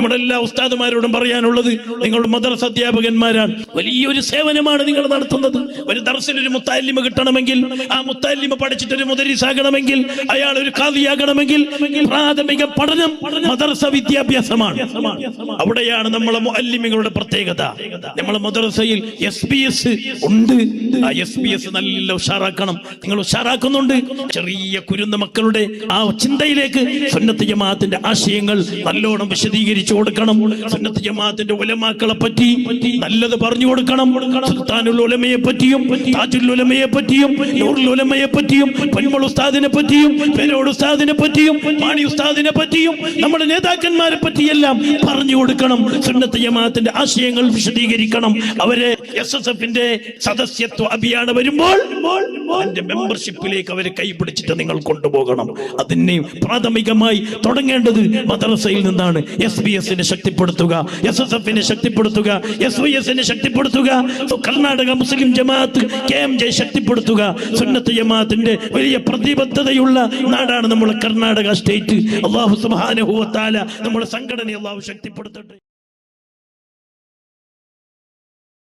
നമ്മുടെ എല്ലാ ഉസ്താദുമാരോടും പറയാനുള്ളത്, നിങ്ങളുടെ മദ്രസ അധ്യാപകന്മാരാണ്, വലിയൊരു സേവനമാണ് നിങ്ങൾ നടത്തുന്നത്. ഒരു ദർസിൽ ഒരു മുത്തഅല്ലിമ കിട്ടണമെങ്കിൽ, ആ മുത്തഅല്ലിമ പഠിച്ചിട്ട് ഒരു മുദരിസാകണമെങ്കിൽ, അയാൾ ഒരു ഖാദിയാകണമെങ്കിൽ പ്രാഥമിക പഠനം മദ്രസ വിദ്യാഭ്യാസമാണ്. അവിടെയാണ് നമ്മളെ മുഅല്ലിമകളുടെ പ്രത്യേകത. നമ്മളെ മദ്രസയിൽ SBS ഉണ്ട്. ആ SBS നല്ല ഉഷാറാക്കണം. നിങ്ങൾ ഉഷാറാക്കുന്നുണ്ട്. ചെറിയ കുരുന്ന മക്കളുടെ ആ ചിന്തയിലേക്ക് സുന്നത്ത് ജമാഅത്തിന്റെ ആശയങ്ങൾ നല്ലോണം വിശദീകരിച്ചു കൊടുക്കണം. സുന്നത്ത് ജമാഅത്തിന്റെ ഉലമാക്കളെ പറ്റി നല്ലത് പറഞ്ഞു കൊടുക്കണം. സുൽത്താനുൽ ഉലമയെ പറ്റിയും താജുൽ ഉലമയെ പറ്റിയും നൂറുൽ ഉലമയെ പറ്റിയും പൊന്മുൾ ഉസ്താദിനെ പറ്റിയും പേരോട് ഉസ്താദിനെ പറ്റിയും മാണി ഉസ്താദിനെ പറ്റിയും നമ്മുടെ നേതാക്കന്മാരെ പറ്റിയെല്ലാം പറഞ്ഞു കൊടുക്കണം. സുന്നത്ത് ജമാഅത്തിന്റെ ആശയങ്ങൾ വിശദീകരിക്കണം. അവരെ SSFന്റെ സദസ്യത്വ അഭിയാൻ വരുമ്പോൾ അതിന്റെ മെമ്പർഷിപ്പിലേക്ക് അവരെ കൈപിടിച്ചിട്ട് നിങ്ങൾ കൊണ്ടുപോകണം. അതിനെ പ്രാഥമികമായി തുടങ്ങേണ്ടത് മദ്രസയിൽ നിന്നാണ്. SBS-നെ ശക്തിപ്പെടുത്തുക, SSF-നെ ശക്തിപ്പെടുത്തുക, SYS-നെ ശക്തിപ്പെടുത്തുക, കർണാടക മുസ്ലിം ജമാഅത്ത് KMJ ശക്തിപ്പെടുത്തുക. സുന്നത്ത് ജമാഅത്തിന്റെ വലിയ പ്രതിബദ്ധതയുള്ള നാടാണ് നമ്മുടെ കർണാടക സ്റ്റേറ്റ്. അല്ലാഹു സുബ്ഹാനഹു വ തആല നമ്മുടെ സംഘടനയെ അല്ലാഹു ശക്തിപ്പെടുത്തട്ടെ.